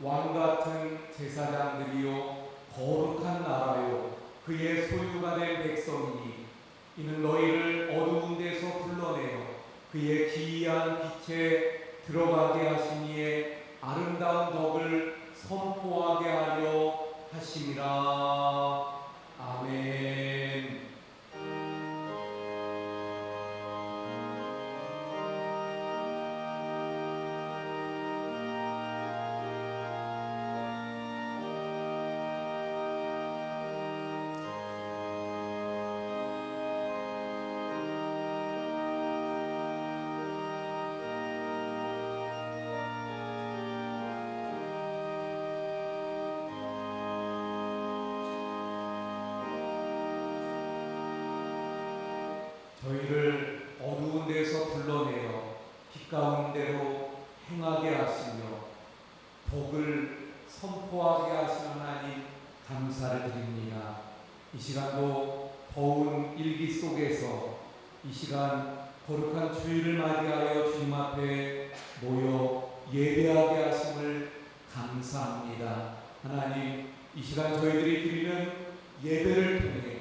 왕같은 제사장들이요 거룩한 나라요 그의 소유가 된 백성이니 이는 너희를 어두운 데서 불러내어 그의 기이한 빛에 들어가게 하시니에 아름다운 덕을 선포하게 하려 하심이라. 아멘. 저희를 어두운 데서 불러내어 빛 가운데로 행하게 하시며 복을 선포하게 하시는 하나님 감사를 드립니다. 이 시간도 더운 일기 속에서 이 시간 거룩한 주일을 맞이하여 주님 앞에 모여 예배하게 하심을 감사합니다. 하나님, 이 시간 저희들이 드리는 예배를 통해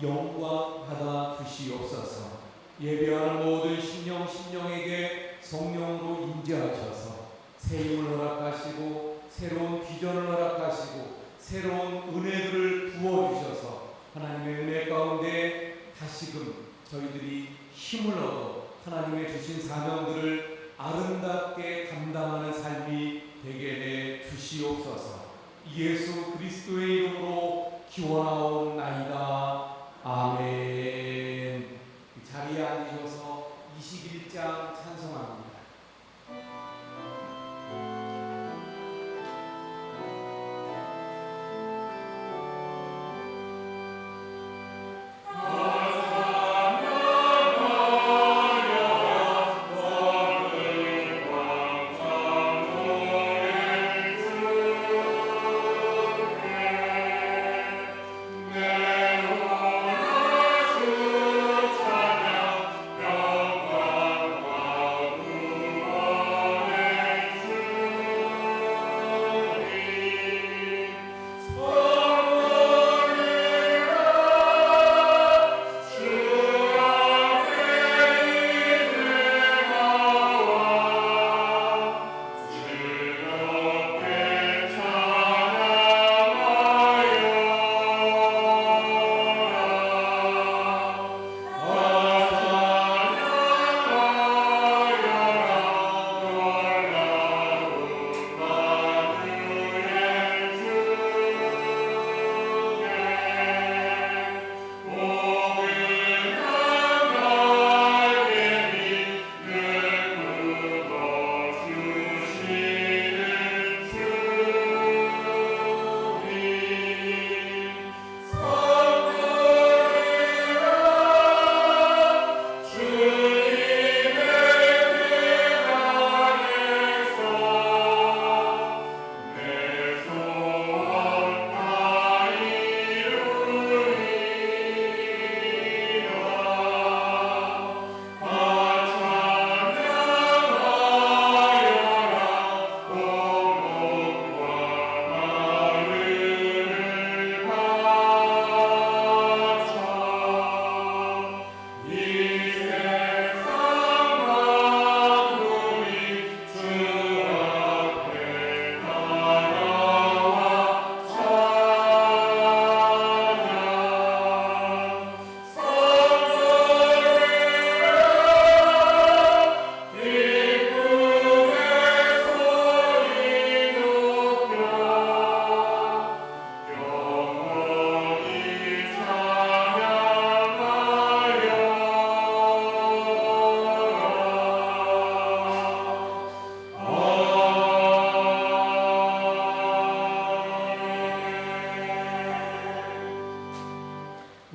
영광 받아 주시옵소서. 예배하는 모든 심령에게 성령으로 임재하셔서 새 힘을 허락하시고 새로운 비전을 허락하시고 새로운 은혜들을 부어주셔서 하나님의 은혜 가운데 다시금 저희들이 힘을 얻어 하나님의 주신 사명들을 아름답게 감당하는 삶이 되게 해 주시옵소서. 예수 그리스도의 이름으로 기원하옵나이다. 아멘. 자리에 앉으셔서 21장 찬송합니다.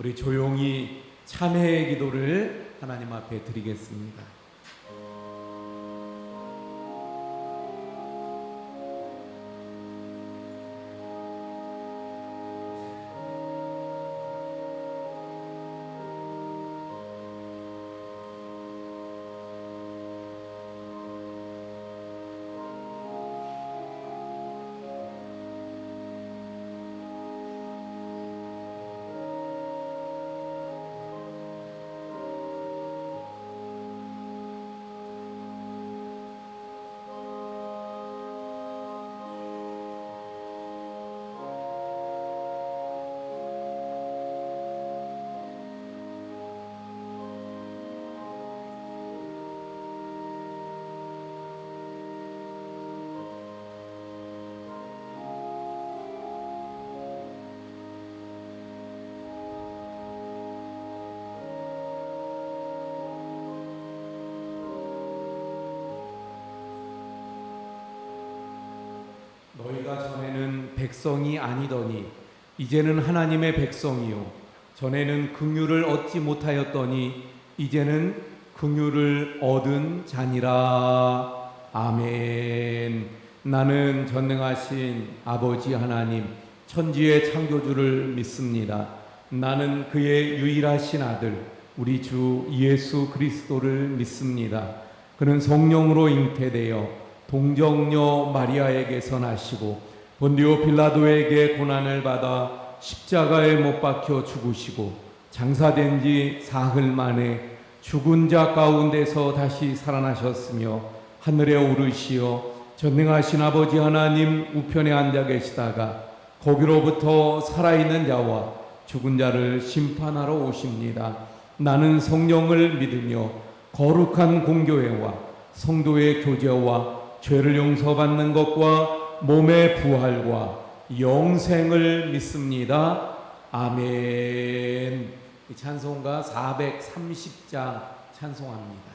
우리 조용히 참회의 기도를 하나님 앞에 드리겠습니다. 너희가 전에는 백성이 아니더니 이제는 하나님의 백성이요 전에는 긍휼을 얻지 못하였더니 이제는 긍휼을 얻은 자니라. 아멘. 나는 전능하신 아버지 하나님 천지의 창조주를 믿습니다. 나는 그의 유일하신 아들 우리 주 예수 그리스도를 믿습니다. 그는 성령으로 잉태되어 동정녀 마리아에게서 나시고 본디오 빌라도에게 고난을 받아 십자가에 못 박혀 죽으시고 장사된 지 사흘 만에 죽은 자 가운데서 다시 살아나셨으며 하늘에 오르시어 전능하신 아버지 하나님 우편에 앉아 계시다가 거기로부터 살아있는 자와 죽은 자를 심판하러 오십니다. 나는 성령을 믿으며 거룩한 공교회와 성도의 교제와 죄를 용서받는 것과 몸의 부활과 영생을 믿습니다. 아멘. 찬송가 430장 찬송합니다.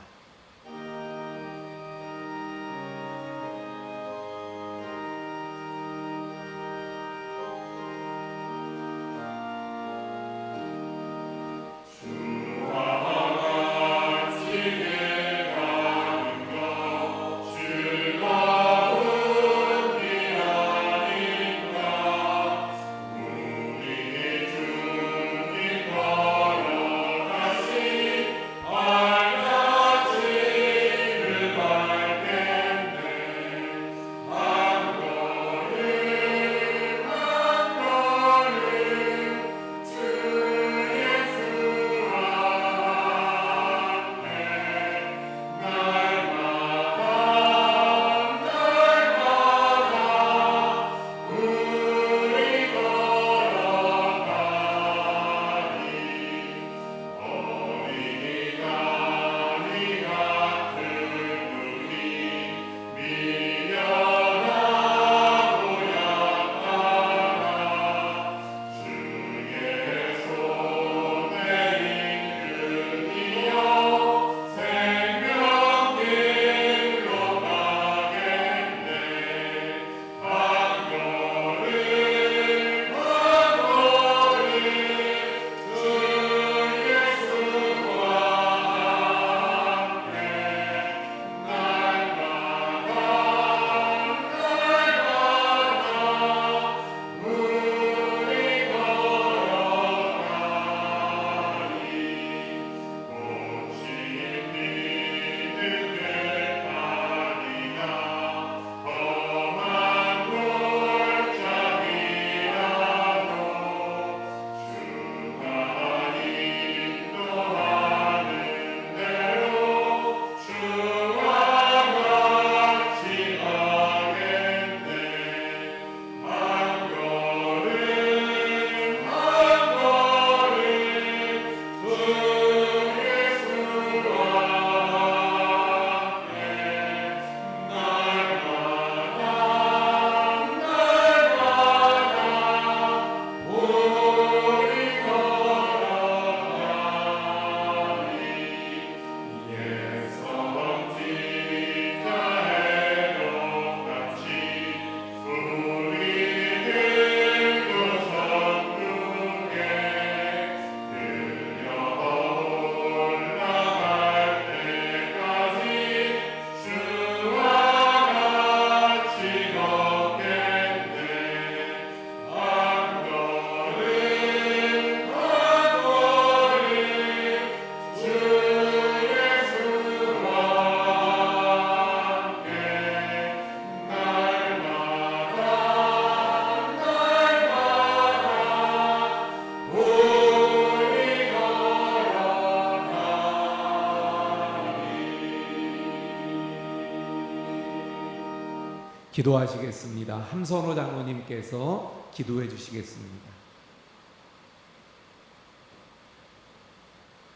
기도하시겠습니다. 함선호 장로님께서 기도해 주시겠습니다.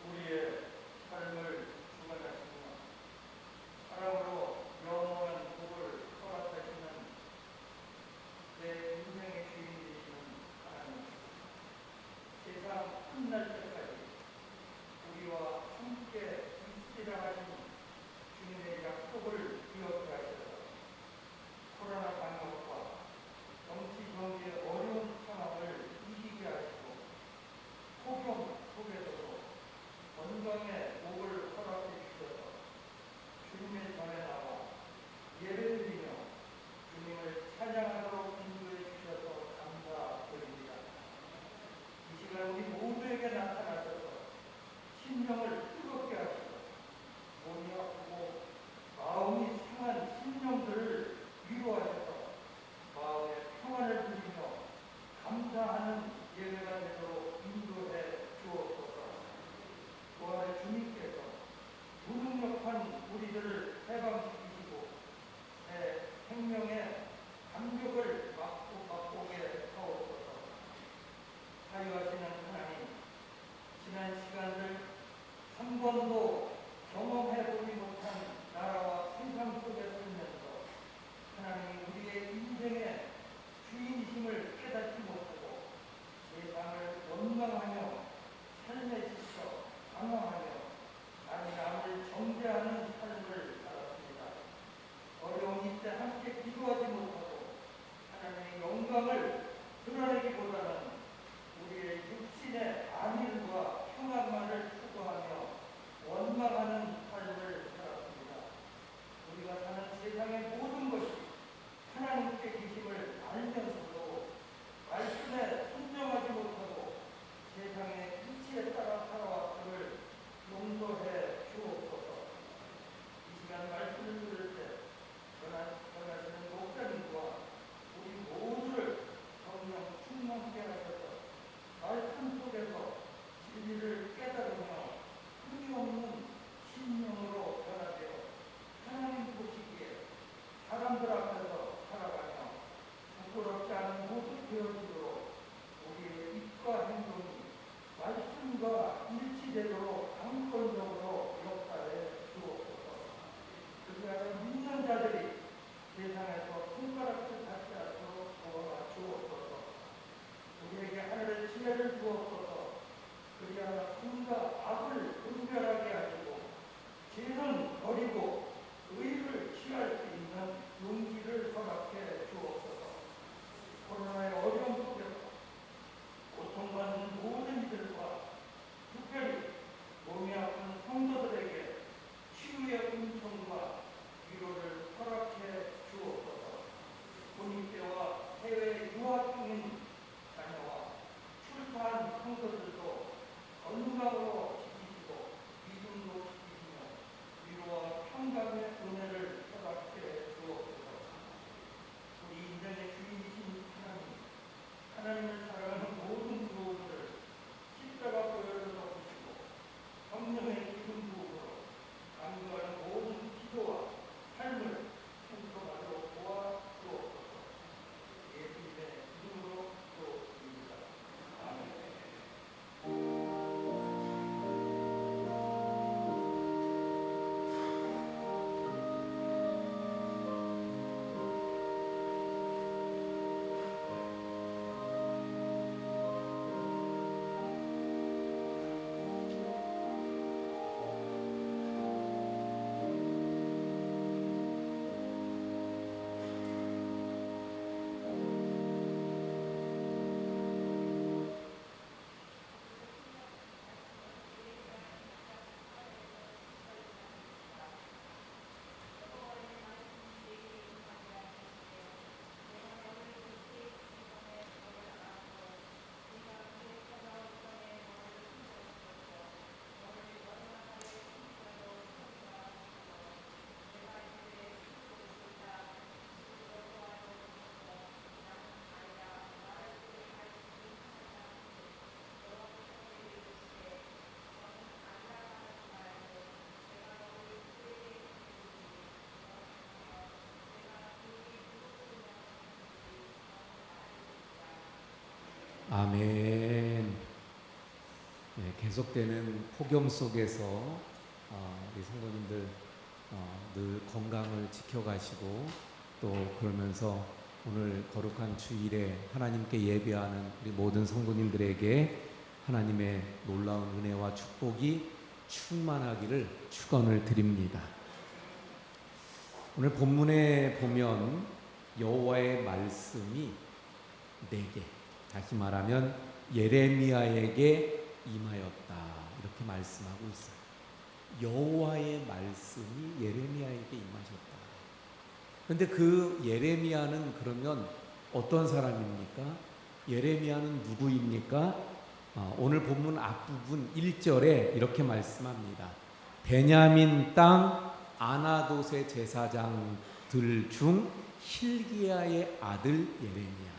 우리의 삶을 주관하시고 사랑으로 영원한 복을 허락하시는 내 인생의 주인 되시는 하나님, 세상 끝날 때까지 우리와 함께 있으리라 하신 주님의 약속을 기억해 하셔서 코로나 방역과 되어지도록 우리의 입과 행동이 말씀과 일치되도록 강권적으로 역사해 주옵소서. 그리하여 믿는 자들이 세상에서 손가락질 하지 않도록 도와 주옵소서. 우리에게 하늘의 지혜를 주옵소서. 그리하여 선과 악을 분별하게 하시고 죄는 버리고 의를 취할 수 있는 용기를 허락해 주옵소서. 코로나의 어려움 속에서 고통받는 모든 이들과 특별히 몸이 아픈 성도들에게 치유의 은총과 위로를 허락해 주옵소서. 군인대와 해외 유학 중인 자녀와 출타한 성도들도 건강으로 지키시고 믿음으로 지키시며 위로와 평강의 은혜를 허락해 주옵소서. 우리 인생의 주인이신 하나님을 사랑하는 모든 교우들을 십자가 보혈로 덮으시고 성령의 기름 부음으로 강구하는 모든 기도와 삶을 충성하도록 도와주옵소서. 예수님의 이름으로 기도드립니다. 아멘. 아멘. 네, 계속되는 폭염 속에서 우리 성도님들 늘 건강을 지켜가시고 또 그러면서 오늘 거룩한 주일에 하나님께 예배하는 우리 모든 성도님들에게 하나님의 놀라운 은혜와 축복이 충만하기를 축원을 드립니다. 오늘 본문에 보면 여호와의 말씀이 내게, 다시 말하면 예레미야에게 임하였다, 이렇게 말씀하고 있어요. 여호와의 말씀이 예레미야에게 임하셨다. 그런데 그 예레미야는 그러면 어떤 사람입니까? 예레미야는 누구입니까? 오늘 본문 앞부분 1절에 이렇게 말씀합니다. 베냐민 땅 아나돗의 제사장들 중 hil기야의 아들 예레미야.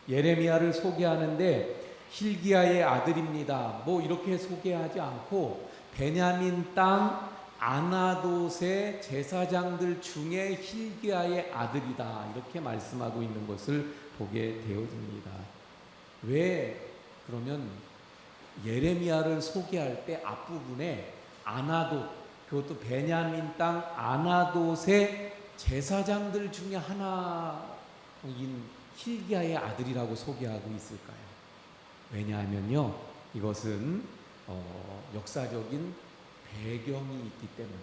예레미야를 소개하는데 hil기야의 아들입니다, 뭐 이렇게 소개하지 않고 베냐민 땅 아나돗의 제사장들 중에 hil기야의 아들이다, 이렇게 말씀하고 있는 것을 보게 되어집니다. 왜 그러면 예레미야를 소개할 때 앞부분에 아나돗, 그것도 베냐민 땅 아나돗의 제사장들 중에 하나인 hil기야의 아들이라고 소개하고 있을까요? 왜냐하면요, 이것은 역사적인 배경이 있기 때문에,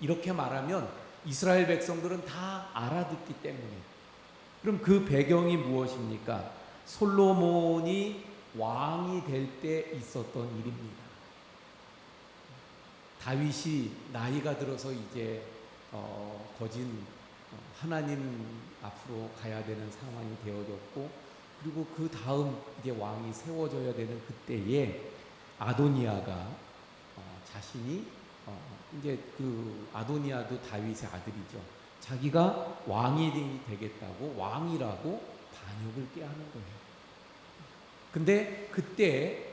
이렇게 말하면 이스라엘 백성들은 다 알아듣기 때문에. 그럼 그 배경이 무엇입니까? 솔로몬이 왕이 될 때 있었던 일입니다. 다윗이 나이가 들어서 이제 거진 하나님 앞으로 가야 되는 상황이 되어졌고, 그리고 그 다음 이제 왕이 세워져야 되는 그때에 아도니아가 자신이 이제 그 아도니아도 다윗의 아들이죠. 자기가 왕이 되겠다고 왕이라고 반역을 꾀하는 거예요. 근데 그때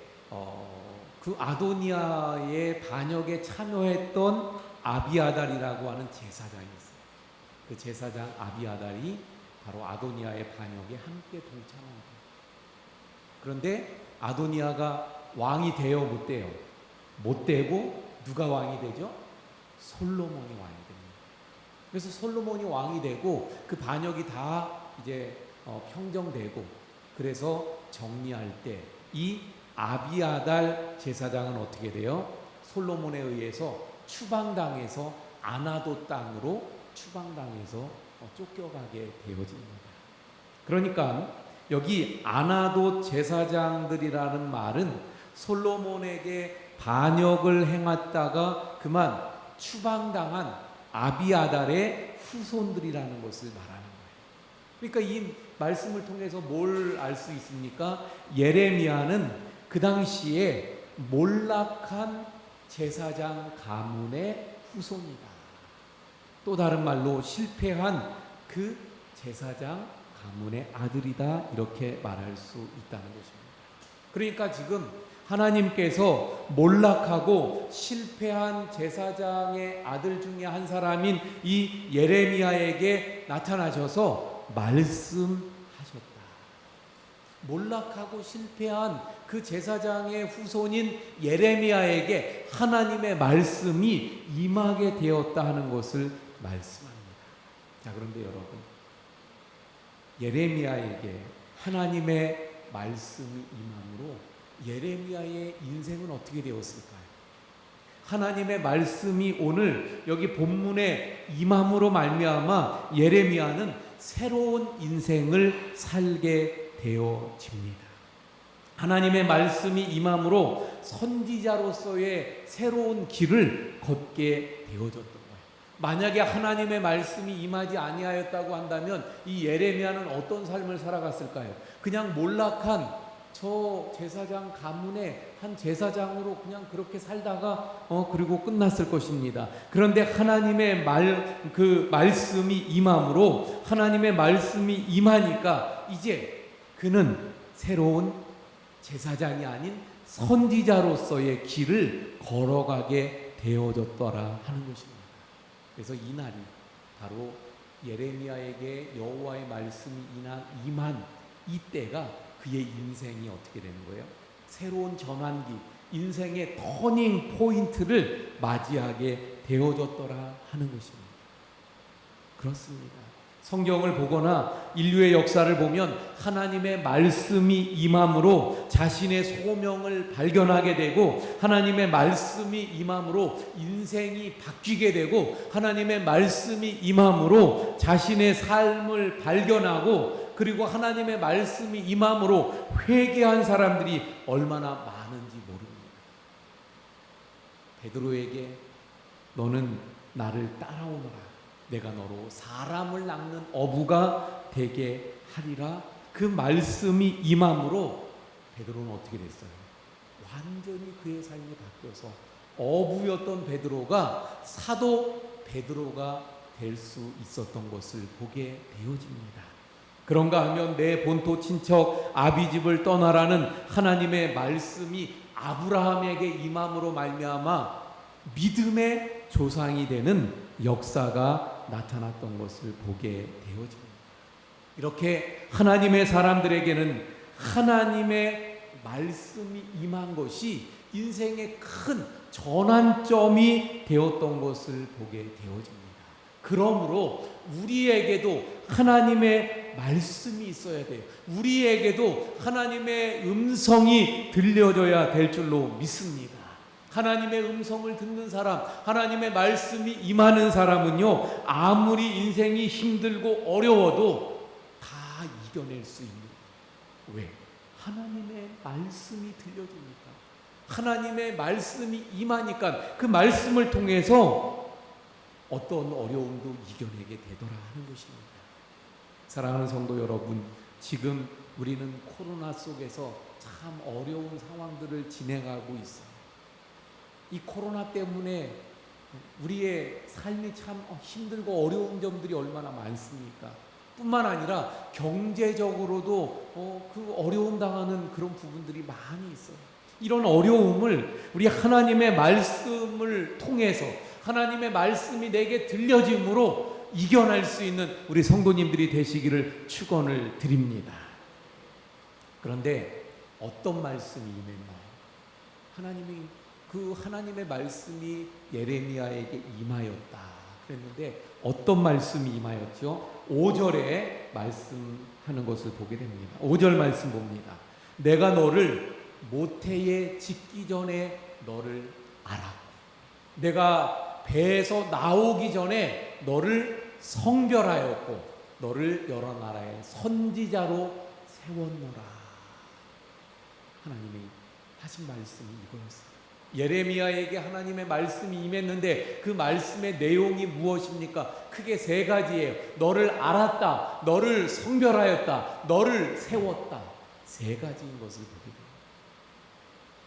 그 아도니아의 반역에 참여했던 아비아달이라고 하는 제사장이 있어요. 그 제사장 아비아달이 바로 아도니아의 반역에 함께 동참합니다. 그런데 아도니아가 왕이 돼요, 못 돼요? 못 되고 누가 왕이 되죠? 솔로몬이 왕이 됩니다. 그래서 솔로몬이 왕이 되고 그 반역이 다 이제 평정되고, 그래서 정리할 때 이 아비아달 제사장은 어떻게 돼요? 솔로몬에 의해서 추방당해서 아나도 땅으로 추방당해서 쫓겨가게 되어집니다. 그러니까 여기 아나도 제사장들이라는 말은 솔로몬에게 반역을 행했다가 그만 추방당한 아비아달의 후손들이라는 것을 말하는 거예요. 그러니까 이 말씀을 통해서 뭘 알 수 있습니까? 예레미야는 그 당시에 몰락한 제사장 가문의 후손이다. 또 다른 말로 실패한 그 제사장 가문의 아들이다, 이렇게 말할 수 있다는 것입니다. 그러니까 지금 하나님께서 몰락하고 실패한 제사장의 아들 중에 한 사람인 이 예레미야에게 나타나셔서 말씀하셨다. 몰락하고 실패한 그 제사장의 후손인 예레미야에게 하나님의 말씀이 임하게 되었다 하는 것을 말씀합니다. 자, 그런데 여러분, 예레미야에게 하나님의 말씀이 임함으로 예레미야의 인생은 어떻게 되었을까요? 하나님의 말씀이 오늘 여기 본문에 임함으로 말미암아 예레미야는 새로운 인생을 살게 되어집니다. 하나님의 말씀이 임함으로 선지자로서의 새로운 길을 걷게 되어졌던 거예요. 만약에 하나님의 말씀이 임하지 아니하였다고 한다면 이 예레미야는 어떤 삶을 살아갔을까요? 그냥 몰락한 저 제사장 가문의 한 제사장으로 그냥 그렇게 살다가 그리고 끝났을 것입니다. 그런데 하나님의 말씀이 임함으로, 하나님의 말씀이 임하니까 이제 그는 새로운 제사장이 아닌 선지자로서의 길을 걸어가게 되어졌더라 하는 것입니다. 그래서 이 날이 바로 예레미야에게 여호와의 말씀이 임한 이때가 그의 인생이 어떻게 되는 거예요? 새로운 전환기, 인생의 터닝 포인트를 맞이하게 되어졌더라 하는 것입니다. 그렇습니다. 성경을 보거나 인류의 역사를 보면 하나님의 말씀이 임함으로 자신의 소명을 발견하게 되고, 하나님의 말씀이 임함으로 인생이 바뀌게 되고, 하나님의 말씀이 임함으로 자신의 삶을 발견하고, 그리고 하나님의 말씀이 임함으로 회개한 사람들이 얼마나 많은지 모릅니다. 베드로에게 너는 나를 따라오너라, 내가 너로 사람을 낚는 어부가 되게 하리라. 그 말씀이 임함으로 베드로는 어떻게 됐어요? 완전히 그의 삶이 바뀌어서 어부였던 베드로가 사도 베드로가 될 수 있었던 것을 보게 되어집니다. 그런가 하면 내 본토 친척 아비집을 떠나라는 하나님의 말씀이 아브라함에게 임함으로 말미암아 믿음의 조상이 되는 역사가 나타났던 것을 보게 되어집니다. 이렇게 하나님의 사람들에게는 하나님의 말씀이 임한 것이 인생의 큰 전환점이 되었던 것을 보게 되어집니다. 그러므로 우리에게도 하나님의 말씀이 있어야 돼요. 우리에게도 하나님의 음성이 들려줘야 될 줄로 믿습니다. 하나님의 음성을 듣는 사람, 하나님의 말씀이 임하는 사람은요, 아무리 인생이 힘들고 어려워도 다 이겨낼 수 있는 거예요. 왜? 하나님의 말씀이 들려주니까, 하나님의 말씀이 임하니까 그 말씀을 통해서 어떤 어려움도 이겨내게 되더라 하는 것입니다. 사랑하는 성도 여러분, 지금 우리는 코로나 속에서 참 어려운 상황들을 진행하고 있어요. 이 코로나 때문에 우리의 삶이 참 힘들고 어려운 점들이 얼마나 많습니까? 뿐만 아니라 경제적으로도 그 어려움 당하는 그런 부분들이 많이 있어요. 이런 어려움을 우리 하나님의 말씀을 통해서, 하나님의 말씀이 내게 들려짐으로 이겨낼 수 있는 우리 성도님들이 되시기를 축원을 드립니다. 그런데 어떤 말씀이 임했나요? 하나님의 말씀이 예레미야에게 임하였다 그랬는데 어떤 말씀이 임하였죠? 5절에 말씀하는 것을 보게 됩니다. 5절 말씀 봅니다. 내가 너를 모태에 짓기 전에 너를 알았고 내가 배에서 나오기 전에 너를 성별하였고 너를 여러 나라의 선지자로 세웠노라. 하나님이 하신 말씀이 이거였어요. 예레미야에게 하나님의 말씀이 임했는데 그 말씀의 내용이 무엇입니까? 크게 세 가지예요. 너를 알았다, 너를 성별하였다, 너를 세웠다. 세 가지인 것을 보게 돼요.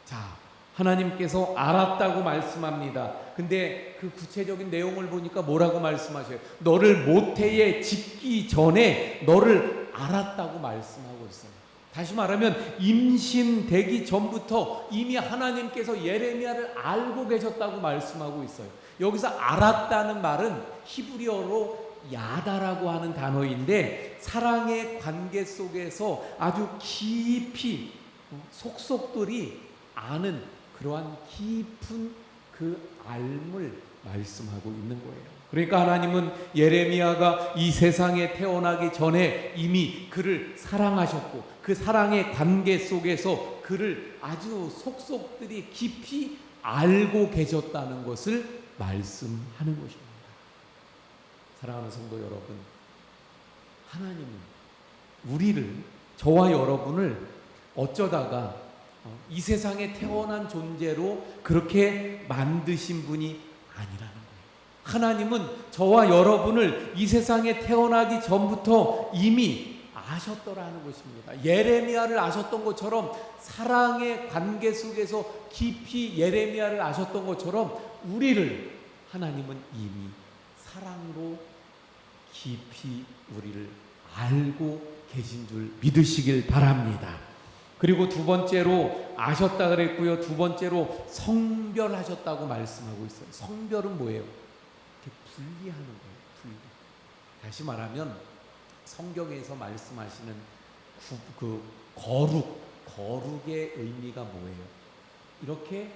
자, 하나님께서 알았다고 말씀합니다. 근데 그 구체적인 내용을 보니까 뭐라고 말씀하셔요? 너를 모태에 짓기 전에 너를 알았다고 말씀하고 있어요. 다시 말하면 임신되기 전부터 이미 하나님께서 예레미야를 알고 계셨다고 말씀하고 있어요. 여기서 알았다는 말은 히브리어로 야다라고 하는 단어인데 사랑의 관계 속에서 아주 깊이 속속들이 아는 그러한 깊은 그 알을 말씀하고 있는 거예요. 그러니까 하나님은 예레미야가 이 세상에 태어나기 전에 이미 그를 사랑하셨고 그 사랑의 관계 속에서 그를 아주 속속들이 깊이 알고 계셨다는 것을 말씀하는 것입니다. 사랑하는 성도 여러분, 하나님은 우리를, 저와 여러분을 어쩌다가 이 세상에 태어난 존재로 그렇게 만드신 분이 아니라는 거예요. 하나님은 저와 여러분을 이 세상에 태어나기 전부터 이미 아셨더라는 것입니다. 예레미야를 아셨던 것처럼 사랑의 관계 속에서 깊이 예레미야를 아셨던 것처럼 우리를 하나님은 이미 사랑으로 깊이 우리를 알고 계신 줄 믿으시길 바랍니다. 그리고 두 번째로 아셨다 그랬고요. 두 번째로 성별하셨다고 말씀하고 있어요. 성별은 뭐예요? 이렇게 분리하는 거예요. 분리. 다시 말하면 성경에서 말씀하시는 거룩의 의미가 뭐예요? 이렇게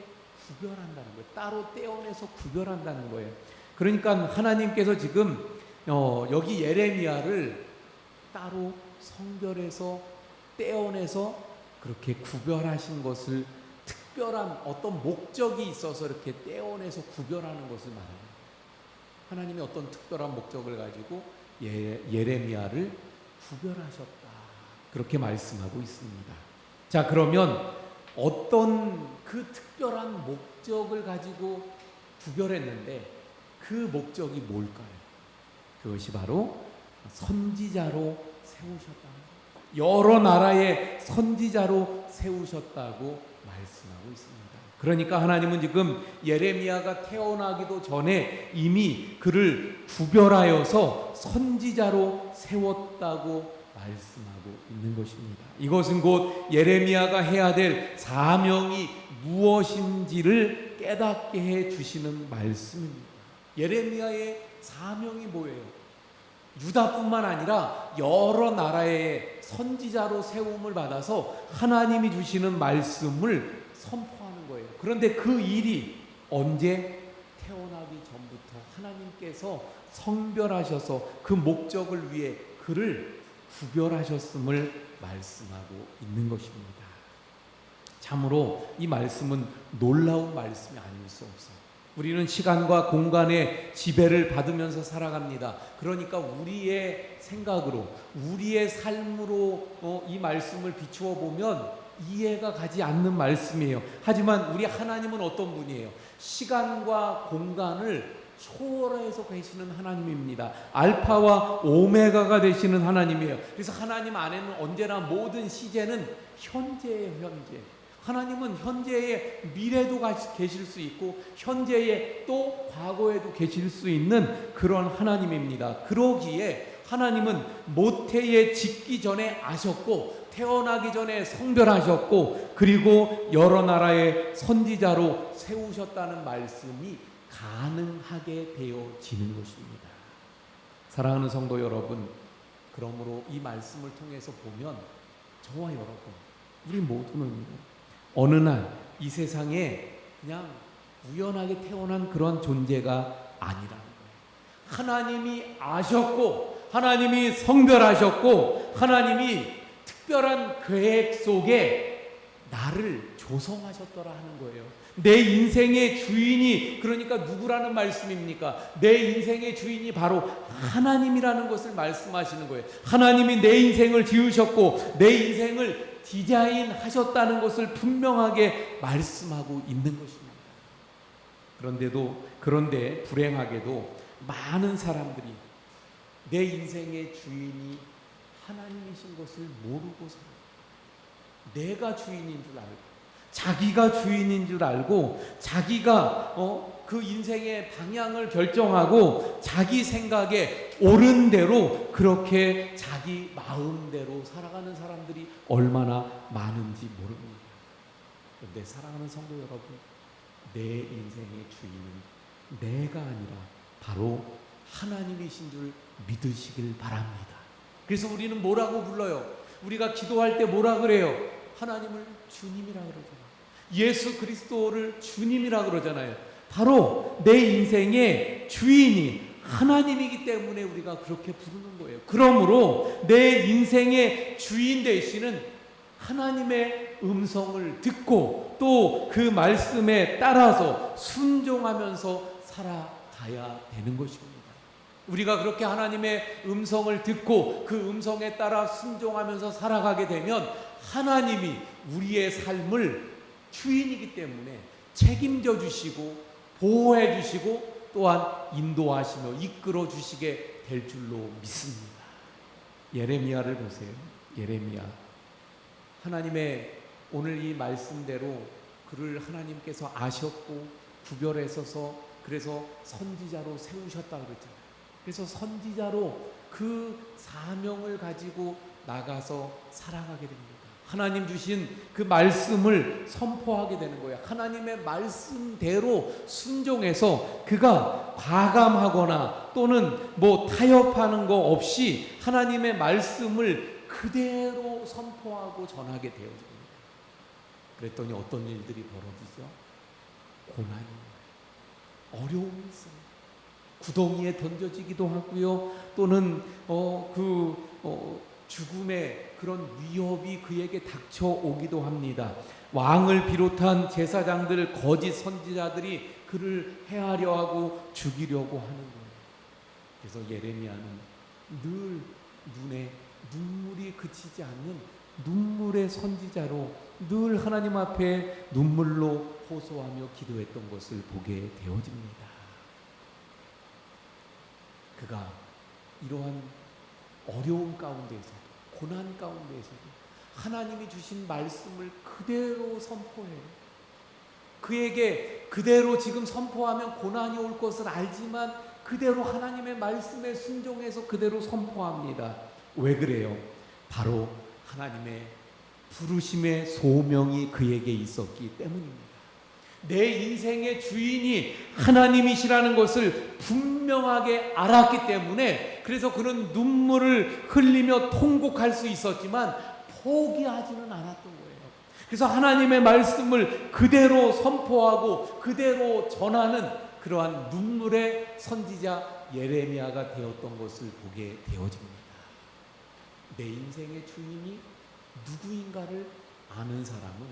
구별한다는 거예요. 따로 떼어내서 구별한다는 거예요. 그러니까 하나님께서 지금 여기 예레미야를 따로 성별해서 떼어내서 그렇게 구별하신 것을 특별한 어떤 목적이 있어서 이렇게 떼어내서 구별하는 것을 말합니다. 하나님이 어떤 특별한 목적을 가지고 예레미야를 구별하셨다. 그렇게 말씀하고 있습니다. 자, 그러면 어떤 그 특별한 목적을 가지고 구별했는데 그 목적이 뭘까요? 그것이 바로 선지자로 세우셨다. 여러 나라의 선지자로 세우셨다고 말씀하고 있습니다. 그러니까 하나님은 지금 예레미야가 태어나기도 전에 이미 그를 구별하여서 선지자로 세웠다고 말씀하고 있는 것입니다. 이것은 곧 예레미야가 해야 될 사명이 무엇인지를 깨닫게 해 주시는 말씀입니다. 예레미야의 사명이 뭐예요? 유다뿐만 아니라 여러 나라의 선지자로 세움을 받아서 하나님이 주시는 말씀을 선포하는 거예요. 그런데 그 일이 언제? 태어나기 전부터 하나님께서 성별하셔서 그 목적을 위해 그를 구별하셨음을 말씀하고 있는 것입니다. 참으로 이 말씀은 놀라운 말씀이 아닐 수 없어요. 우리는 시간과 공간의 지배를 받으면서 살아갑니다. 그러니까 우리의 생각으로, 우리의 삶으로 이 말씀을 비추어 보면 이해가 가지 않는 말씀이에요. 하지만 우리 하나님은 어떤 분이에요? 시간과 공간을 초월해서 계시는 하나님입니다. 알파와 오메가가 되시는 하나님이에요. 그래서 하나님 안에는 언제나 모든 시제는 현재예요, 현재. 하나님은 현재의 미래도 계실 수 있고 현재의 또 과거에도 계실 수 있는 그런 하나님입니다. 그러기에 하나님은 모태에 짓기 전에 아셨고 태어나기 전에 성별하셨고 그리고 여러 나라의 선지자로 세우셨다는 말씀이 가능하게 되어지는 것입니다. 사랑하는 성도 여러분, 그러므로 이 말씀을 통해서 보면 저와 여러분, 우리 모두는 어느 날 이 세상에 그냥 우연하게 태어난 그런 존재가 아니라는 거예요. 하나님이 아셨고, 하나님이 성별하셨고, 하나님이 특별한 계획 속에 나를 조성하셨더라 하는 거예요. 내 인생의 주인이 그러니까 누구라는 말씀입니까? 내 인생의 주인이 바로 하나님이라는 것을 말씀하시는 거예요. 하나님이 내 인생을 지으셨고 내 인생을 디자인하셨다는 것을 분명하게 말씀하고 있는 것입니다. 그런데 불행하게도 많은 사람들이 내 인생의 주인이 하나님이신 것을 모르고 살아요. 내가 주인인 줄 알고, 자기가 주인인 줄 알고, 자기가 그 인생의 방향을 결정하고 자기 생각에 옳은 대로 그렇게 자기 마음대로 살아가는 사람들이 얼마나 많은지 모릅니다. 그런데 사랑하는 성도 여러분, 내 인생의 주인은 내가 아니라 바로 하나님이신 줄 믿으시길 바랍니다. 그래서 우리는 뭐라고 불러요? 우리가 기도할 때 뭐라 그래요? 하나님을 주님이라 그러잖아요. 예수 그리스도를 주님이라 그러잖아요. 바로 내 인생의 주인이 하나님이기 때문에 우리가 그렇게 부르는 거예요. 그러므로 내 인생의 주인 되시는 하나님의 음성을 듣고 또 그 말씀에 따라서 순종하면서 살아가야 되는 것입니다. 우리가 그렇게 하나님의 음성을 듣고 그 음성에 따라 순종하면서 살아가게 되면 하나님이 우리의 삶을 주인이기 때문에 책임져 주시고 보호해 주시고 또한 인도하시며 이끌어 주시게 될 줄로 믿습니다. 예레미야를 보세요. 예레미야. 하나님의 오늘 이 말씀대로 그를 하나님께서 아셨고 구별하셔서 그래서 선지자로 세우셨다 그랬잖아요. 그래서 선지자로 그 사명을 가지고 나가서 살아가게 됩니다. 하나님 주신 그 말씀을 선포하게 되는 거예요. 하나님의 말씀대로 순종해서 그가 과감하거나 또는 타협하는 거 없이 하나님의 말씀을 그대로 선포하고 전하게 되어집니다. 그랬더니 어떤 일들이 벌어지죠? 고난이, 어려움이 있어요. 구덩이에 던져지기도 하고요. 또는 죽음의 그런 위협이 그에게 닥쳐오기도 합니다. 왕을 비롯한 제사장들, 거짓 선지자들이 그를 해하려 하고 죽이려고 하는 거예요. 그래서 예레미야는 늘 눈에 눈물이 그치지 않는 눈물의 선지자로 늘 하나님 앞에 눈물로 호소하며 기도했던 것을 보게 되어집니다. 그가 이러한 어려움 가운데에서도 고난 가운데에서도 하나님이 주신 말씀을 그대로 선포해요. 그에게 그대로 지금 선포하면 고난이 올 것을 알지만 그대로 하나님의 말씀에 순종해서 그대로 선포합니다. 왜 그래요? 바로 하나님의 부르심의 소명이 그에게 있었기 때문입니다. 내 인생의 주인이 하나님이시라는 것을 분명하게 알았기 때문에 그래서 그는 눈물을 흘리며 통곡할 수 있었지만 포기하지는 않았던 거예요. 그래서 하나님의 말씀을 그대로 선포하고 그대로 전하는 그러한 눈물의 선지자 예레미야가 되었던 것을 보게 되어집니다. 내 인생의 주인이 누구인가를 아는 사람은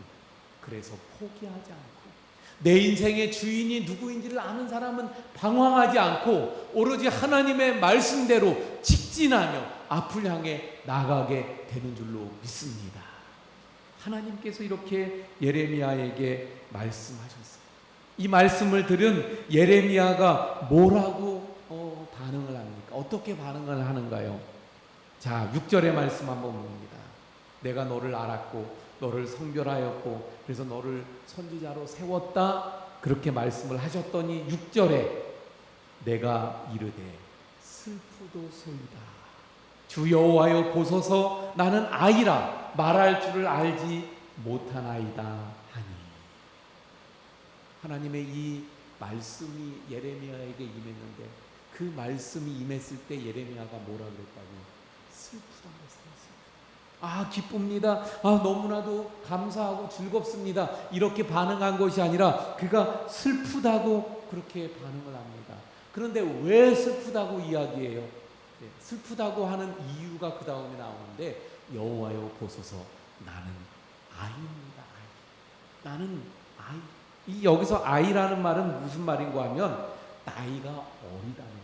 그래서 포기하지 않고 내 인생의 주인이 누구인지를 아는 사람은 방황하지 않고 오로지 하나님의 말씀대로 직진하며 앞을 향해 나가게 되는 줄로 믿습니다. 하나님께서 이렇게 예레미야에게 말씀하셨어요. 이 말씀을 들은 예레미야가 뭐라고 반응을 합니까? 어떻게 반응을 하는가요? 자, 6절의 말씀 한번 봅니다. 내가 너를 알았고 너를 성별하였고 그래서 너를 선지자로 세웠다 그렇게 말씀을 하셨더니 6절에 내가 이르되 슬프도소이다 주 여호와여 보소서 나는 아이라 말할 줄을 알지 못하나이다 하니 하나님의 이 말씀이 예레미야에게 임했는데 그 말씀이 임했을 때 예레미야가 뭐라 그랬다고? 슬프다고 했어요. 아, 기쁩니다. 아, 너무나도 감사하고 즐겁습니다. 이렇게 반응한 것이 아니라 그가 슬프다고 그렇게 반응을 합니다. 그런데 왜 슬프다고 이야기해요? 네, 슬프다고 하는 이유가 그 다음에 나오는데, 여호와여 보소서 나는 아이입니다. 아이. 나는 아이. 이 여기서 아이라는 말은 무슨 말인가 하면 나이가 어리다는 거예요.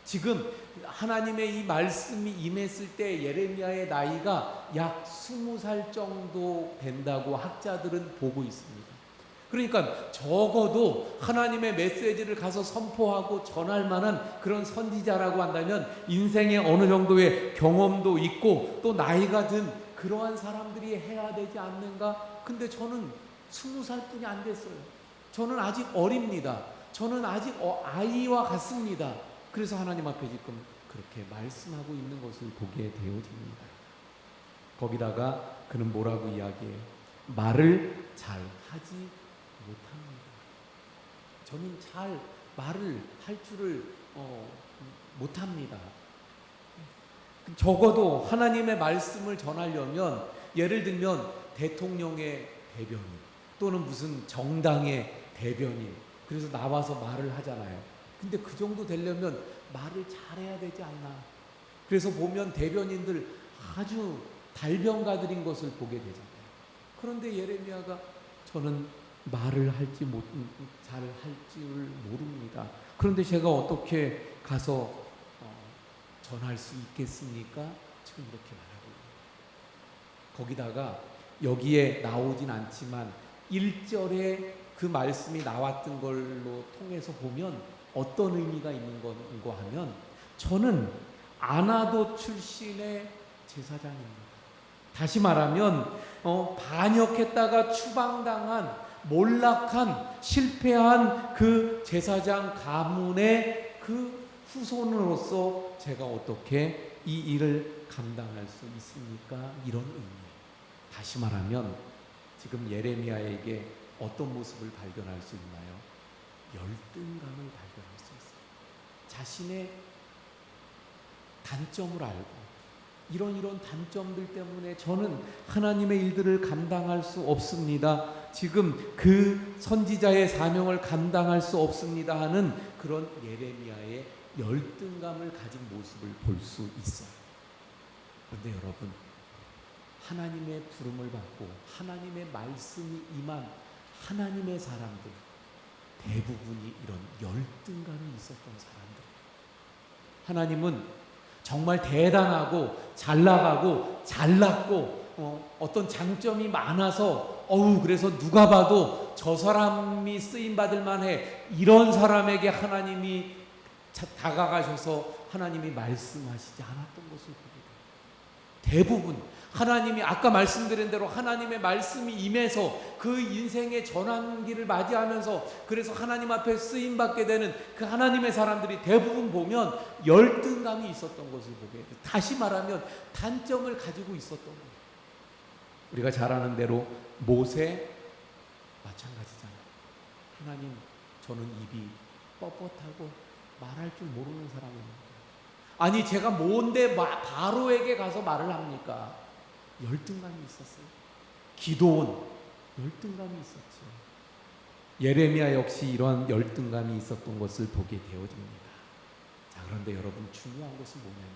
지금 하나님의 이 말씀이 임했을 때 예레미야의 나이가 약 20살 정도 된다고 학자들은 보고 있습니다. 그러니까 적어도 하나님의 메시지를 가서 선포하고 전할 만한 그런 선지자라고 한다면 인생에 어느 정도의 경험도 있고 또 나이가 든 그러한 사람들이 해야 되지 않는가? 근데 저는 20살뿐이 안 됐어요. 저는 아직 어립니다. 저는 아직 아이와 같습니다. 그래서 하나님 앞에 지금 그렇게 말씀하고 있는 것을 보게 되어집니다. 거기다가 그는 뭐라고 이야기해요? 말을 잘 하지 못합니다. 저는 잘 말을 할 줄을 못합니다. 적어도 하나님의 말씀을 전하려면 예를 들면 대통령의 대변인 또는 무슨 정당의 대변인, 그래서 나와서 말을 하잖아요. 근데 그 정도 되려면 말을 잘해야 되지 않나. 그래서 보면 대변인들 아주 달변가들인 것을 보게 되잖아요. 그런데 예레미야가 저는 말을 잘 할 줄 모릅니다. 그런데 제가 어떻게 가서 전할 수 있겠습니까? 지금 이렇게 말하고 있습니다. 거기다가 여기에 나오진 않지만 1절에 그 말씀이 나왔던 걸로 통해서 보면 어떤 의미가 있는 건가 하면, 저는 아나도 출신의 제사장입니다. 다시 말하면 반역했다가 추방당한 몰락한 실패한 그 제사장 가문의 그 후손으로서 제가 어떻게 이 일을 감당할 수 있습니까? 이런 의미. 다시 말하면 지금 예레미야에게 어떤 모습을 발견할 수 있나요? 열등감을 발견할 수 있어요. 자신의 단점을 알고 이런 단점들 때문에 저는 하나님의 일들을 감당할 수 없습니다. 지금 그 선지자의 사명을 감당할 수 없습니다 하는 그런 예레미야의 열등감을 가진 모습을 볼 수 있어요. 그런데 여러분, 하나님의 부름을 받고 하나님의 말씀이 임한 하나님의 사람들 대부분이 이런 열등감이 있었던 사람들. 하나님은 정말 대단하고 잘 나가고 잘났고 어떤 장점이 많아서 그래서 누가 봐도 저 사람이 쓰임받을 만해, 이런 사람에게 하나님이 다가가셔서 하나님이 말씀하시지 않았던 것을 보게 돼요. 대부분 하나님이 아까 말씀드린 대로 하나님의 말씀이 임해서 그 인생의 전환기를 맞이하면서 그래서 하나님 앞에 쓰임받게 되는 그 하나님의 사람들이 대부분 보면 열등감이 있었던 것을 보게 돼요. 다시 말하면 단점을 가지고 있었던 거예요. 우리가 잘 아는 대로 모세 마찬가지잖아요. 하나님, 저는 입이 뻣뻣하고 말할 줄 모르는 사람입니다. 아니 제가 뭔데 바로에게 가서 말을 합니까? 열등감이 있었어요. 기도원 열등감이 있었죠. 예레미야 역시 이러한 열등감이 있었던 것을 보게 되어집니다. 자, 그런데 여러분, 중요한 것은 뭐냐면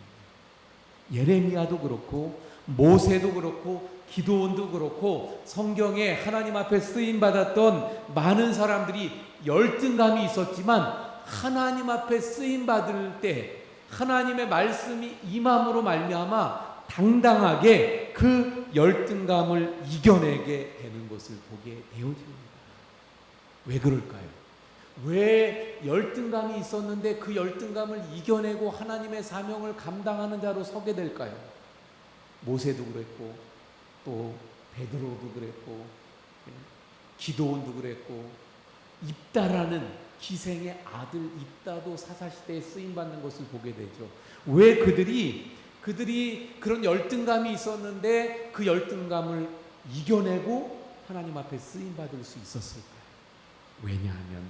예레미야도 그렇고 모세도 그렇고 기도원도 그렇고 성경에 하나님 앞에 쓰임 받았던 많은 사람들이 열등감이 있었지만 하나님 앞에 쓰임 받을 때 하나님의 말씀이 임함으로 말미암아 당당하게 그 열등감을 이겨내게 되는 것을 보게 되어집니다. 왜 그럴까요? 왜 열등감이 있었는데 그 열등감을 이겨내고 하나님의 사명을 감당하는 자로 서게 될까요? 모세도 그랬고 또 베드로도 그랬고 기도원도 그랬고 입다라는 기생의 아들 입다도 사사시대에 쓰임받는 것을 보게 되죠. 왜 그들이 그런 열등감이 있었는데 그 열등감을 이겨내고 하나님 앞에 쓰임받을 수 있었을까요? 왜냐하면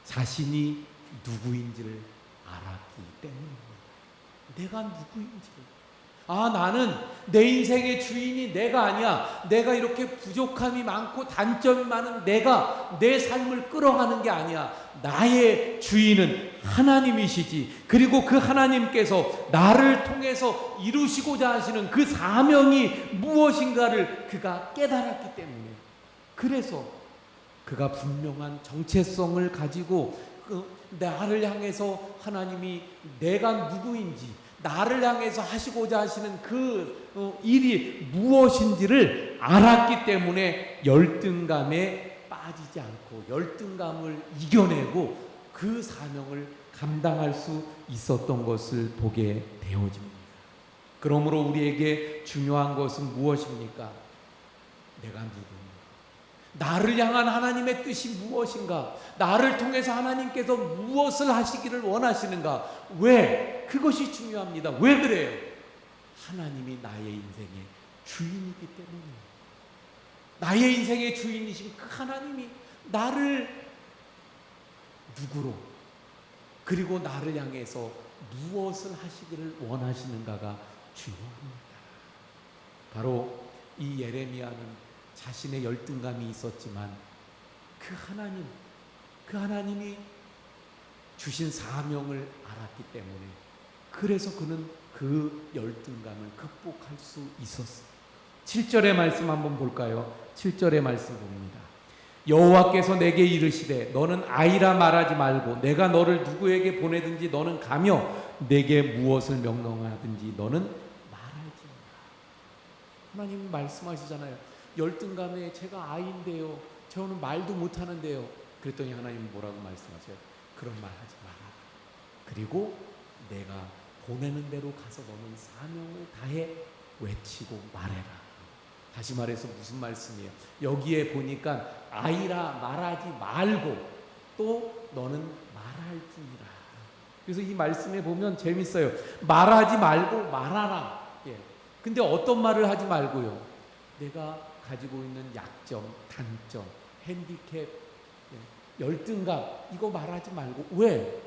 자신이 누구인지를 알았기 때문입니다. 내가 누구인지를. 나는 내 인생의 주인이 내가 아니야. 내가 이렇게 부족함이 많고 단점이 많은 내가 내 삶을 끌어가는 게 아니야. 나의 주인은 하나님이시지. 그리고 그 하나님께서 나를 통해서 이루시고자 하시는 그 사명이 무엇인가를 그가 깨달았기 때문에, 그래서 그가 분명한 정체성을 가지고 나를 향해서 하나님이 내가 누구인지, 나를 향해서 하시고자 하시는 그 일이 무엇인지를 알았기 때문에 열등감에 빠지지 않고 열등감을 이겨내고 그 사명을 감당할 수 있었던 것을 보게 되어집니다. 그러므로 우리에게 중요한 것은 무엇입니까? 내가 누구인가? 나를 향한 하나님의 뜻이 무엇인가? 나를 통해서 하나님께서 무엇을 하시기를 원하시는가? 왜? 그것이 중요합니다. 왜 그래요? 하나님이 나의 인생의 주인이기 때문이에요. 나의 인생의 주인이신 그 하나님이 나를 누구로, 그리고 나를 향해서 무엇을 하시기를 원하시는가가 중요합니다. 바로 이 예레미야는 자신의 열등감이 있었지만 그 하나님이 주신 사명을 알았기 때문에, 그래서 그는 그 열등감을 극복할 수 있었어요. 7절의 말씀 한번 볼까요? 7절의 말씀 봅니다. 여호와께서 내게 이르시되 너는 아이라 말하지 말고 내가 너를 누구에게 보내든지 너는 가며 내게 무엇을 명령하든지 너는 말할지어다. 하나님이 말씀하시잖아요. 열등감에 제가 아이인데요, 저는 말도 못하는데요. 그랬더니 하나님은 뭐라고 말씀하세요? 그런 말 하지 마라. 그리고 내가 보내는 대로 가서 너는 사명을 다해 외치고 말해라. 다시 말해서 무슨 말씀이에요? 여기에 보니까 아이라 말하지 말고 또 너는 말할지니라. 그래서 이 말씀에 보면 재밌어요. 말하지 말고 말하라. 근데 어떤 말을 하지 말고요? 내가 가지고 있는 약점, 단점, 핸디캡, 열등감, 이거 말하지 말고. 왜?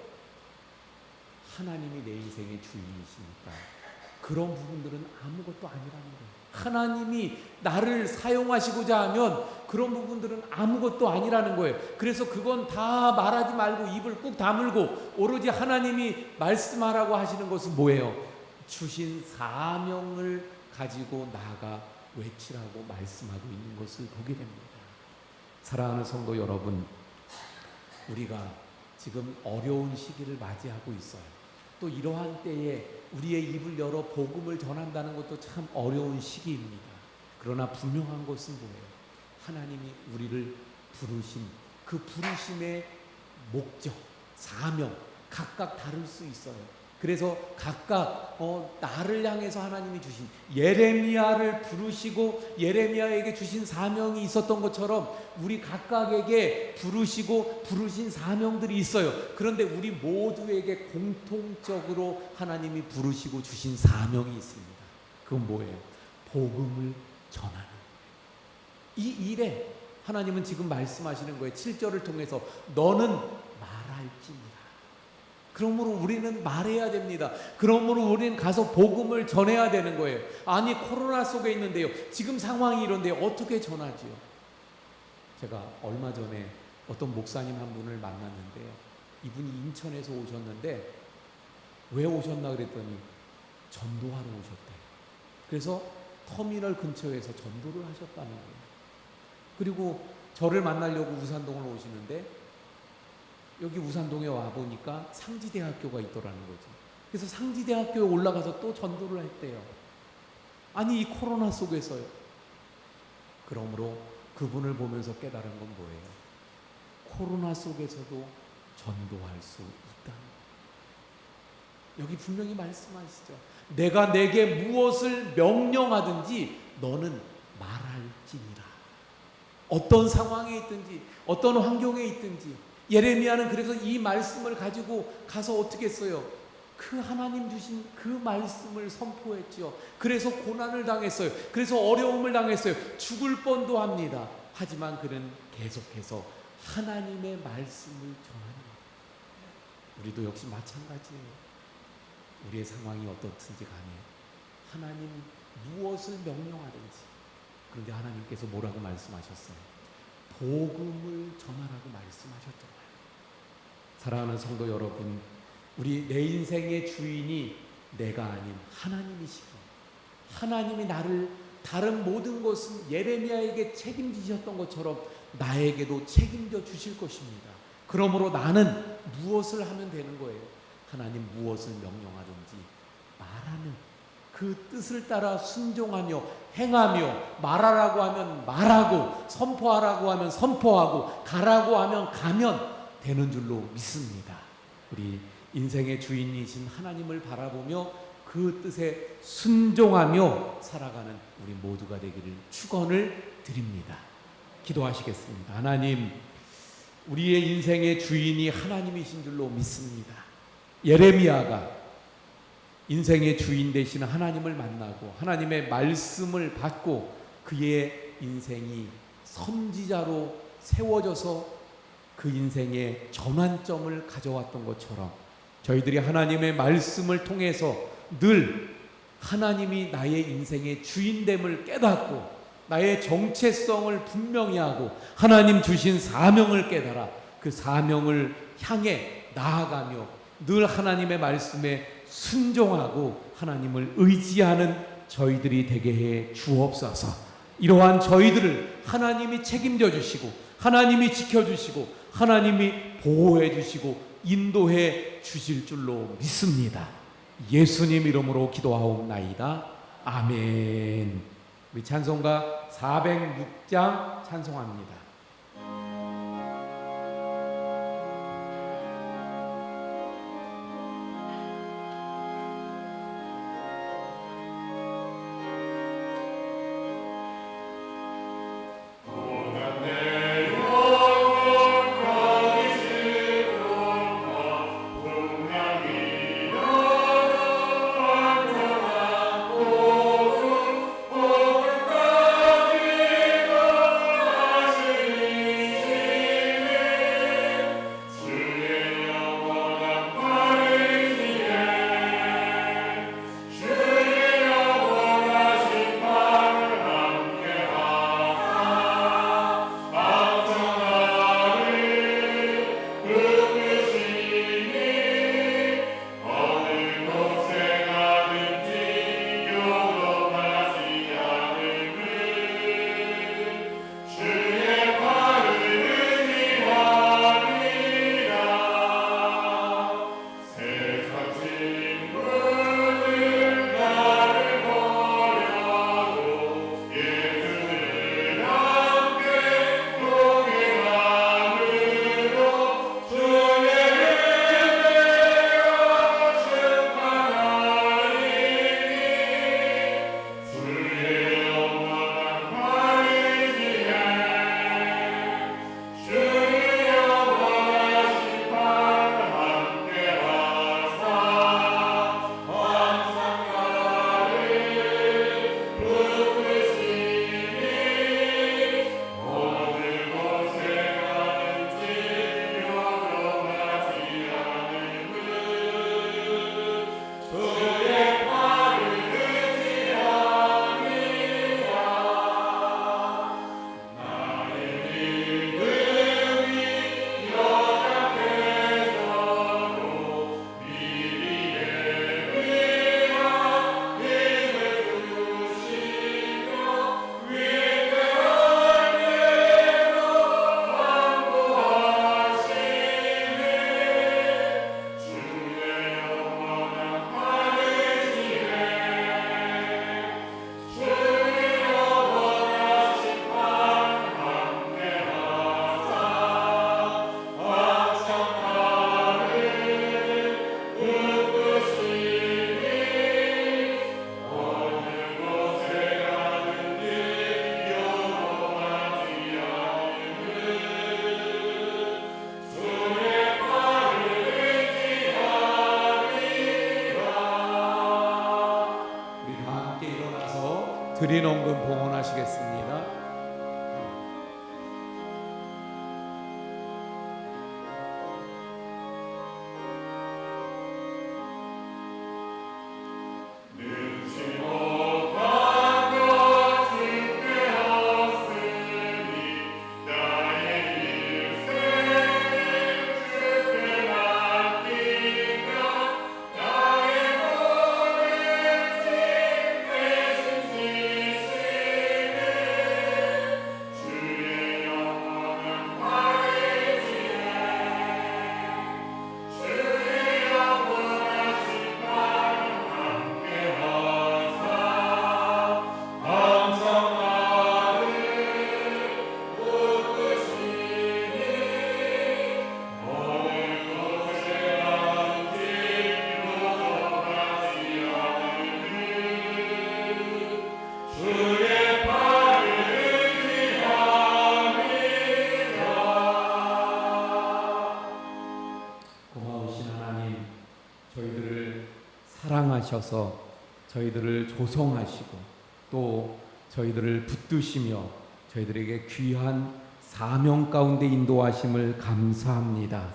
하나님이 내 인생의 주인이시니까 그런 부분들은 아무것도 아니라는 거예요. 하나님이 나를 사용하시고자 하면 그런 부분들은 아무것도 아니라는 거예요. 그래서 그건 다 말하지 말고 입을 꾹 다물고 오로지 하나님이 말씀하라고 하시는 것은 뭐예요? 주신 사명을 가지고 나아가 외치라고 말씀하고 있는 것을 보게 됩니다. 사랑하는 성도 여러분, 우리가 지금 어려운 시기를 맞이하고 있어요. 또 이러한 때에 우리의 입을 열어 복음을 전한다는 것도 참 어려운 시기입니다. 그러나 분명한 것은 뭐예요? 하나님이 우리를 부르신 그 부르심의 목적, 사명 각각 다를 수 있어요. 그래서 각각 나를 향해서 하나님이 주신, 예레미야를 부르시고 예레미야에게 주신 사명이 있었던 것처럼 우리 각각에게 부르시고 부르신 사명들이 있어요. 그런데 우리 모두에게 공통적으로 하나님이 부르시고 주신 사명이 있습니다. 그건 뭐예요? 복음을 전하는 거예요. 이 일에 하나님은 지금 말씀하시는 거예요. 7절을 통해서 너는 말할지니라. 그러므로 우리는 말해야 됩니다. 그러므로 우리는 가서 복음을 전해야 되는 거예요. 아니, 코로나 속에 있는데요, 지금 상황이 이런데요, 어떻게 전하지요? 제가 얼마 전에 어떤 목사님 한 분을 만났는데요, 이분이 인천에서 오셨는데 왜 오셨나 그랬더니 전도하러 오셨대요. 그래서 터미널 근처에서 전도를 하셨다는 거예요. 그리고 저를 만나려고 우산동을 오시는데 여기 우산동에 와보니까 상지대학교가 있더라는 거죠. 그래서 상지대학교에 올라가서 또 전도를 했대요. 아니, 이 코로나 속에서요. 그러므로 그분을 보면서 깨달은 건 뭐예요? 코로나 속에서도 전도할 수 있다는 거예요. 여기 분명히 말씀하시죠. 내가 내게 무엇을 명령하든지 너는 말할지니라. 어떤 상황에 있든지 어떤 환경에 있든지. 예레미야는 그래서 이 말씀을 가지고 가서 어떻게 했어요? 그 하나님 주신 그 말씀을 선포했지요. 그래서 고난을 당했어요. 그래서 어려움을 당했어요. 죽을 뻔도 합니다. 하지만 그는 계속해서 하나님의 말씀을 전합니다. 우리도 역시 마찬가지예요. 우리의 상황이 어떻든지 간에 하나님 무엇을 명령하든지, 그런데 하나님께서 뭐라고 말씀하셨어요? 복음을 전하라고 말씀하셨잖아요. 사랑하는 성도 여러분, 우리 내 인생의 주인이 내가 아닌 하나님이시기에, 하나님이 나를 다른 모든 것은 예레미야에게 책임지셨던 것처럼 나에게도 책임져 주실 것입니다. 그러므로 나는 무엇을 하면 되는 거예요? 하나님 무엇을 명령하든지 말하는 그 뜻을 따라 순종하며 행하며, 말하라고 하면 말하고, 선포하라고 하면 선포하고, 가라고 하면 가면 되는 줄로 믿습니다. 우리 인생의 주인이신 하나님을 바라보며 그 뜻에 순종하며 살아가는 우리 모두가 되기를 축원을 드립니다. 기도하시겠습니다. 하나님, 우리의 인생의 주인이 하나님이신 줄로 믿습니다. 예레미야가 인생의 주인 되시는 하나님을 만나고 하나님의 말씀을 받고 그의 인생이 선지자로 세워져서 그 인생의 전환점을 가져왔던 것처럼 저희들이 하나님의 말씀을 통해서 늘 하나님이 나의 인생의 주인됨을 깨닫고 나의 정체성을 분명히 하고 하나님 주신 사명을 깨달아 그 사명을 향해 나아가며 늘 하나님의 말씀에 순종하고 하나님을 의지하는 저희들이 되게 해 주옵소서. 이러한 저희들을 하나님이 책임져 주시고 하나님이 지켜주시고 하나님이 보호해 주시고 인도해 주실 줄로 믿습니다. 예수님 이름으로 기도하옵나이다. 아멘. 우리 찬송가 406장 찬송합니다. 드린 헌금 봉헌하시겠습니다. 나타나셔서 저희들을 조성하시고 또 저희들을 붙드시며 저희들에게 귀한 사명 가운데 인도하심을 감사합니다.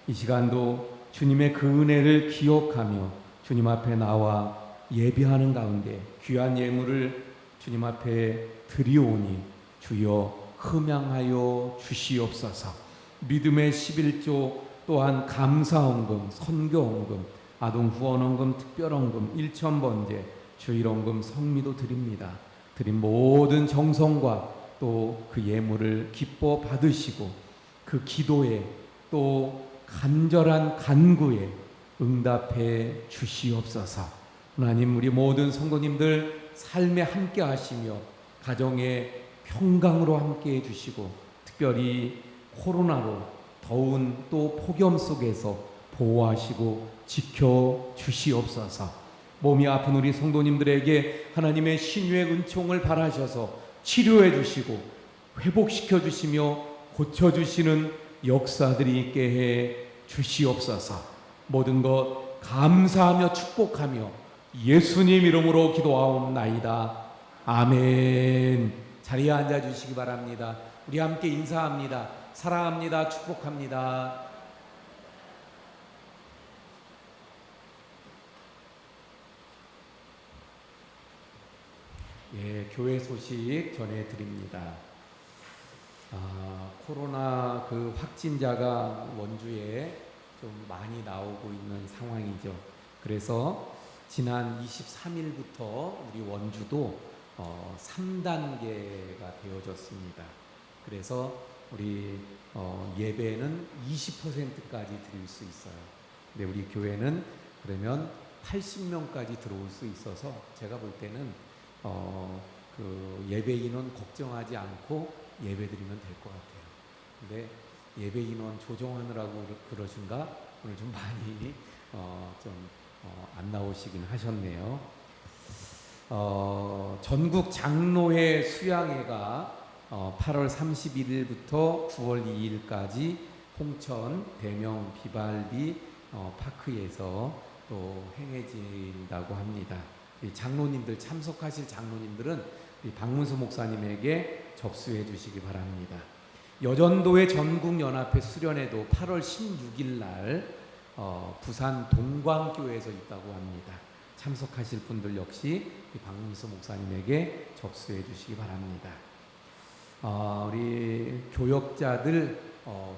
이 시간도 주님의 그 은혜를 기억하며 주님 앞에 나와 예배하는 가운데 귀한 예물을 주님 앞에 드리오니 주여 흠양하여 주시옵소서. 믿음의 11조 또한 감사헌금, 선교헌금, 아동후원헌금, 특별헌금, 1,000번제, 주일헌금, 성미도 드립니다. 드린 모든 정성과 또 그 예물을 기뻐 받으시고 그 기도에 또 간절한 간구에 응답해 주시옵소서. 하나님, 우리 모든 성도님들 삶에 함께 하시며 가정에 평강으로 함께 해주시고 특별히 코로나로 더운 또 폭염 속에서 보호하시고 지켜주시옵소서. 몸이 아픈 우리 성도님들에게 하나님의 신유의 은총을 바라셔서 치료해 주시고 회복시켜 주시며 고쳐주시는 역사들이 있게 해 주시옵소서. 모든 것 감사하며 축복하며 예수님 이름으로 기도하옵나이다. 아멘. 자리에 앉아 주시기 바랍니다. 우리 함께 인사합니다. 사랑합니다. 축복합니다. 예, 교회 소식 전해드립니다. 코로나 그 확진자가 원주에 좀 많이 나오고 있는 상황이죠. 그래서 지난 23일부터 우리 원주도 3단계가 되어졌습니다. 그래서 우리 예배는 20%까지 드릴 수 있어요. 근데 우리 교회는 그러면 80명까지 들어올 수 있어서 제가 볼 때는 그 예배 인원 걱정하지 않고 예배 드리면 될 것 같아요. 근데 예배 인원 조정하느라고 그러신가 오늘 좀 많이 안 나오시긴 하셨네요. 전국 장로회 수양회가 8월 31일부터 9월 2일까지 홍천 대명 비발디 파크에서 또 행해진다고 합니다. 장로님들, 참석하실 장로님들은 박문수 목사님에게 접수해 주시기 바랍니다. 여전도의 전국연합회 수련회도 8월 16일 날 부산 동광교회에서 있다고 합니다. 참석하실 분들 역시 박문수 목사님에게 접수해 주시기 바랍니다. 우리 교역자들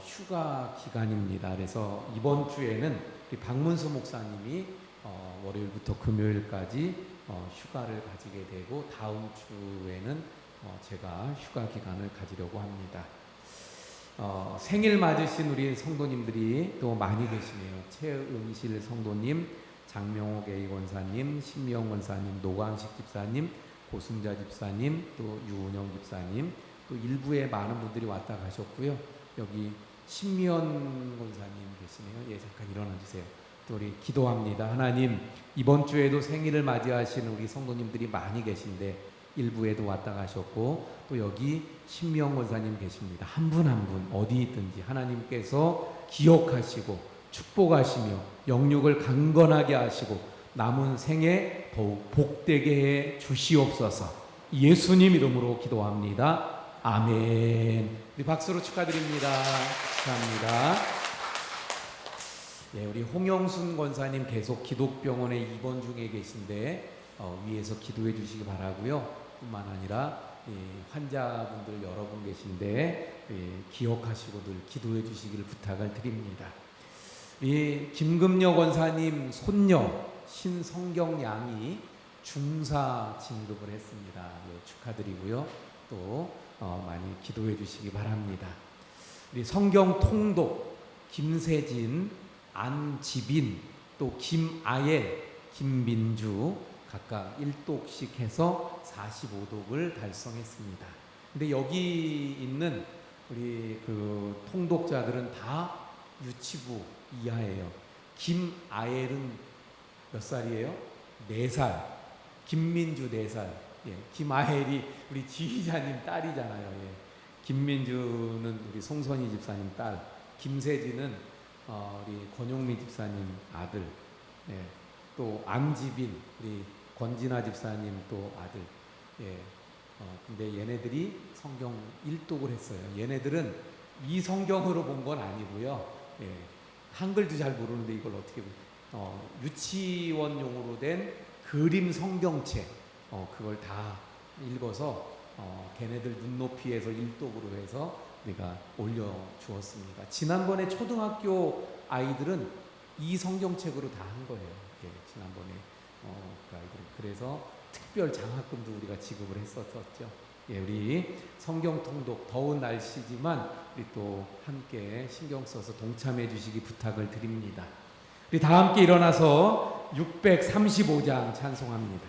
휴가 기간입니다. 그래서 이번 주에는 박문수 목사님이 월요일부터 금요일까지 휴가를 가지게 되고 다음 주에는 제가 휴가 기간을 가지려고 합니다. 생일 맞으신 우리 성도님들이 또 많이 계시네요. 최은실 성도님, 장명옥 A 권사님, 신미영 권사님, 노광식 집사님, 고순자 집사님, 또 유은영 집사님, 또 일부에 많은 분들이 왔다 가셨고요. 여기 신미연 권사님 계시네요. 예, 잠깐 일어나 주세요. 또 우리 기도합니다. 하나님, 이번 주에도 생일을 맞이하시는 우리 성도님들이 많이 계신데 일부에도 왔다 가셨고 또 여기 신미영 권사님 계십니다. 한 분 한 분 어디 있든지 하나님께서 기억하시고 축복하시며 영육을 강건하게 하시고 남은 생에 더욱 복되게 해 주시옵소서. 예수님 이름으로 기도합니다. 아멘. 우리 박수로 축하드립니다. 감사합니다. 예, 우리 홍영순 권사님 계속 기독병원에 입원 중에 계신데 위에서 기도해 주시기 바라고요. 뿐만 아니라 환자분들 여러분 계신데 기억하시고 늘 기도해 주시기를 부탁을 드립니다. 김금여 권사님 손녀 신성경 양이 중사 진급을 했습니다. 예, 축하드리고요. 또 많이 기도해 주시기 바랍니다. 우리 성경 통독 김세진, 안지빈, 또 김아예, 김민주 각각 1독씩 해서 45독을 달성했습니다. 근데 여기 있는 우리 그 통독자들은 다 유치부 이하예요. 김아엘은 몇 살이에요? 4살. 김민주 4살. 예, 김아엘이 우리 지휘자님 딸이잖아요. 예. 김민주는 우리 송선희 집사님 딸. 김세진은 우리 권용미 집사님 아들. 예. 또 앙지빈 우리 권진아 집사님 또 아들. 예. 근데 얘네들이 성경 일독을 했어요. 얘네들은 이 성경으로 본 건 아니고요. 예. 한글도 잘 모르는데 이걸 어떻게 유치원용으로 된 그림 성경책 그걸 다 읽어서 걔네들 눈높이에서 일독으로 해서 내가 올려주었습니다. 지난번에 초등학교 아이들은 이 성경책으로 다 한 거예요. 예, 지난번에 그 아이들 그래서 특별 장학금도 우리가 지급을 했었죠. 예, 우리 성경 통독 더운 날씨지만 우리 또 함께 신경 써서 동참해 주시기 부탁을 드립니다. 우리 다 함께 일어나서 635장 찬송합니다.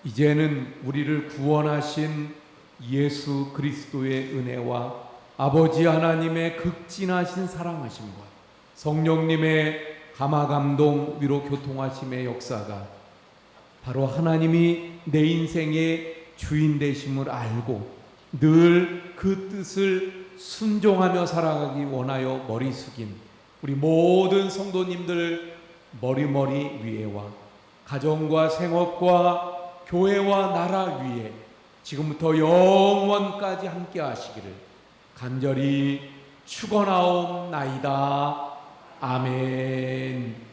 이제는 우리를 구원하신 예수 그리스도의 은혜와 아버지 하나님의 극진하신 사랑하심과 성령님의 감화감동 위로 교통하심의 역사가 바로 하나님이 내 인생의 주인 되심을 알고 늘 그 뜻을 순종하며 살아가기 원하여 머리 숙인 우리 모든 성도님들 머리머리 위에와 가정과 생업과 교회와 나라 위에 지금부터 영원까지 함께 하시기를 간절히 축원하옵나이다. 아멘.